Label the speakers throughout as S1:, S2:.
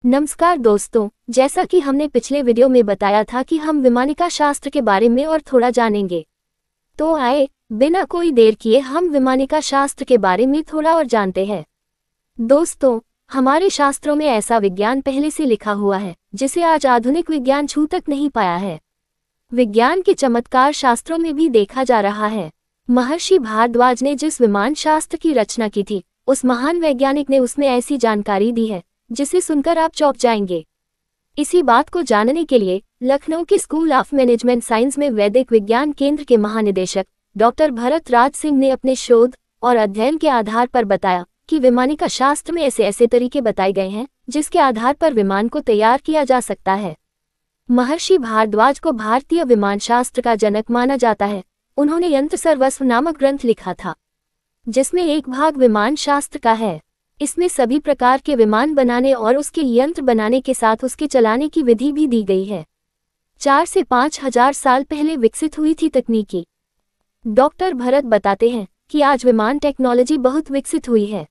S1: नमस्कार दोस्तों, जैसा कि हमने पिछले वीडियो में बताया था कि हम विमानिका शास्त्र के बारे में और थोड़ा जानेंगे। तो आए, बिना कोई देर किए हम विमानिका शास्त्र के बारे में थोड़ा और जानते हैं। दोस्तों, हमारे शास्त्रों में ऐसा विज्ञान पहले से लिखा हुआ है जिसे आज आधुनिक विज्ञान छू तक नहीं पाया है। विज्ञान के चमत्कार शास्त्रों में भी देखा जा रहा है। महर्षि भारद्वाज ने जिस विमान शास्त्र की रचना की थी, उस महान वैज्ञानिक ने उसमें ऐसी जानकारी दी है जिसे सुनकर आप चौंक जाएंगे। इसी बात को जानने के लिए लखनऊ के स्कूल ऑफ मैनेजमेंट साइंस में वैदिक विज्ञान केंद्र के महानिदेशक डॉक्टर भरत राज सिंह ने अपने शोध और अध्ययन के आधार पर बताया कि विमानिका शास्त्र में ऐसे ऐसे तरीके बताए गए हैं जिसके आधार पर विमान को तैयार किया जा सकता है। महर्षि भारद्वाज को भारतीय विमान शास्त्र का जनक माना जाता है। उन्होंने यंत्र सर्वस्व नामक ग्रंथ लिखा था, जिसमें एक भाग विमान शास्त्र का है। इसमें सभी प्रकार के विमान बनाने और उसके यंत्र बनाने के साथ उसके चलाने की विधि भी दी गई है। 4 से 5 हजार साल पहले विकसित हुई थी तकनीकी। डॉक्टर भरत बताते हैं कि आज विमान टेक्नोलॉजी बहुत विकसित हुई है।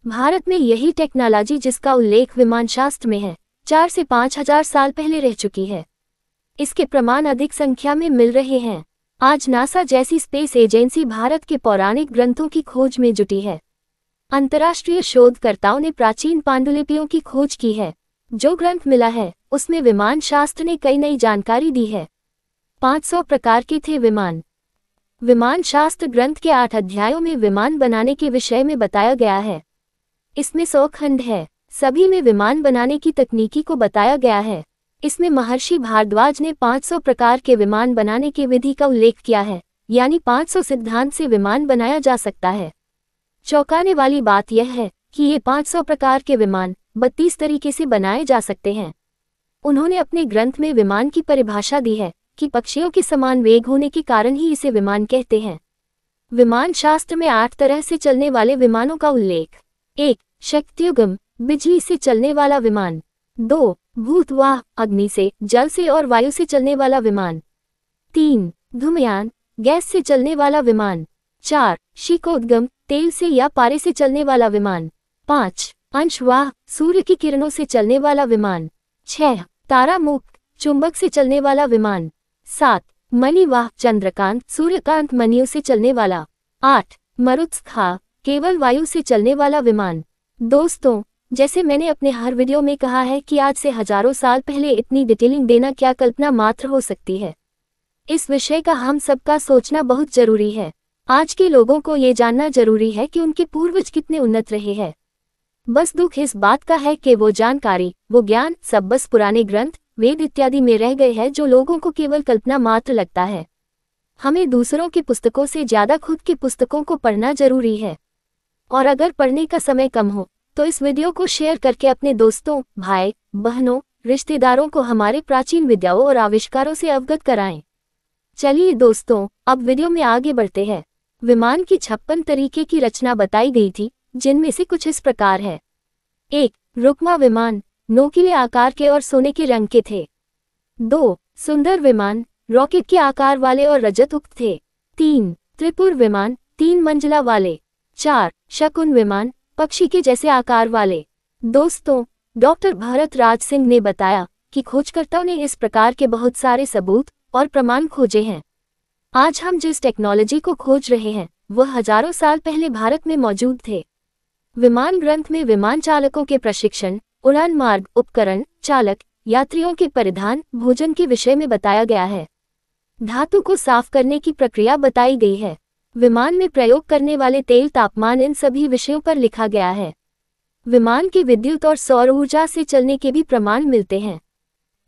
S1: भारत में यही टेक्नोलॉजी जिसका उल्लेख विमान शास्त्र में है, 4 से 5 हजार साल पहले रह चुकी है। इसके प्रमाण अधिक संख्या में मिल रहे हैं। आज नासा जैसी स्पेस एजेंसी भारत के पौराणिक ग्रंथों की खोज में जुटी है। अंतर्राष्ट्रीय शोधकर्ताओं ने प्राचीन पांडुलिपियों की खोज की है। जो ग्रंथ मिला है उसमें विमान शास्त्र ने कई नई जानकारी दी है। 500 प्रकार के थे विमान। विमान शास्त्र ग्रंथ के 8 अध्यायों में विमान बनाने के विषय में बताया गया है। इसमें 100 खंड है। सभी में विमान बनाने की तकनीकी को बताया गया है। इसमें महर्षि भारद्वाज ने 500 प्रकार के विमान बनाने की विधि का उल्लेख किया है, यानी 500 सिद्धांत से विमान बनाया जा सकता है। चौंकाने वाली बात यह है कि ये 500 प्रकार के विमान 32 तरीके से बनाए जा सकते हैं। उन्होंने अपने ग्रंथ में विमान की परिभाषा दी है कि पक्षियों के समान वेग होने के कारण ही इसे विमान कहते हैं। विमान शास्त्र में 8 तरह से चलने वाले विमानों का उल्लेख। 1. शक्तियुगम, बिजली से चलने वाला विमान। 2. भूतवाह, अग्नि से, जल से और वायु से चलने वाला विमान। 3. धूमयान, गैस से चलने वाला विमान। 4. शीकोद्गम, तेल से या पारे से चलने वाला विमान। 5. अंशवाह, सूर्य की किरणों से चलने वाला विमान। 6. तारामुक्त, चुंबक से चलने वाला विमान। 7. मणिवाह, चंद्रकांत, सूर्यकांत मणियों से चलने वाला। 8. मरुत्स्था, केवल वायु से चलने वाला विमान। दोस्तों, जैसे मैंने अपने हर वीडियो में कहा है कि आज से हजारों साल पहले इतनी डिटेलिंग देना क्या कल्पना मात्र हो सकती है। इस विषय का हम सबका सोचना बहुत जरूरी है। आज के लोगों को ये जानना जरूरी है कि उनके पूर्वज कितने उन्नत रहे हैं। बस दुख इस बात का है कि वो जानकारी, वो ज्ञान सब बस पुराने ग्रंथ, वेद इत्यादि में रह गए हैं, जो लोगों को केवल कल्पना मात्र लगता है। हमें दूसरों की पुस्तकों से ज्यादा खुद की पुस्तकों को पढ़ना जरूरी है। और अगर पढ़ने का समय कम हो तो इस वीडियो को शेयर करके अपने दोस्तों, भाई बहनों, रिश्तेदारों को हमारे प्राचीन विद्याओं और आविष्कारों से अवगत कराएं। चलिए दोस्तों, अब वीडियो में आगे बढ़ते हैं। विमान की 56 तरीके की रचना बताई गई थी, जिनमें से कुछ इस प्रकार है। 1. रुक्मा विमान, नोकीले आकार के और सोने के रंग के थे। 2. सुंदर विमान, रॉकेट के आकार वाले और रजतयुक्त थे। 3. त्रिपुर विमान, 3 मंजिला वाले। 4. शकुन विमान, पक्षी के जैसे आकार वाले। दोस्तों, डॉक्टर भरत राज सिंह ने बताया कि खोजकर्ताओं ने इस प्रकार के बहुत सारे सबूत और प्रमाण खोजे हैं। आज हम जिस टेक्नोलॉजी को खोज रहे हैं वह हजारों साल पहले भारत में मौजूद थे। विमान ग्रंथ में विमान चालकों के प्रशिक्षण, उड़ान मार्ग, उपकरण, चालक, यात्रियों के परिधान, भोजन के विषय में बताया गया है। धातु को साफ करने की प्रक्रिया बताई गई है। विमान में प्रयोग करने वाले तेल, तापमान, इन सभी विषयों पर लिखा गया है। विमान के विद्युत और सौर ऊर्जा से चलने के भी प्रमाण मिलते हैं।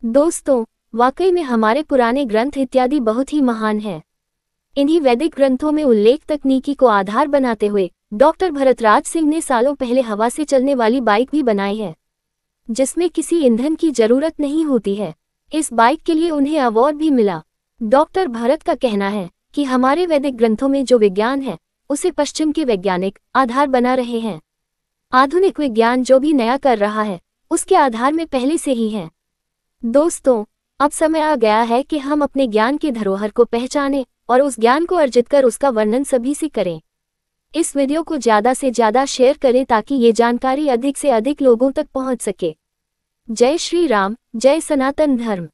S1: दोस्तों, वाकई में हमारे पुराने ग्रंथ इत्यादि बहुत ही महान हैं। इन्हीं वैदिक ग्रंथों में उल्लेख तकनीकी को आधार बनाते हुए डॉक्टर भरतराज सिंह ने सालों पहले हवा से चलने वाली बाइक भी बनाई है, जिसमें किसी ईंधन की जरूरत नहीं होती है। इस बाइक के लिए उन्हें अवार्ड भी मिला। डॉक्टर भरत का कहना है कि हमारे वैदिक ग्रंथों में जो विज्ञान है उसे पश्चिम के वैज्ञानिक आधार बना रहे हैं। आधुनिक विज्ञान जो भी नया कर रहा है उसके आधार में पहले से ही है। दोस्तों, अब समय आ गया है कि हम अपने ज्ञान की धरोहर को पहचानें और उस ज्ञान को अर्जित कर उसका वर्णन सभी से करें। इस वीडियो को ज़्यादा से ज़्यादा शेयर करें ताकि ये जानकारी अधिक से अधिक लोगों तक पहुंच सके। जय श्री राम, जय सनातन धर्म।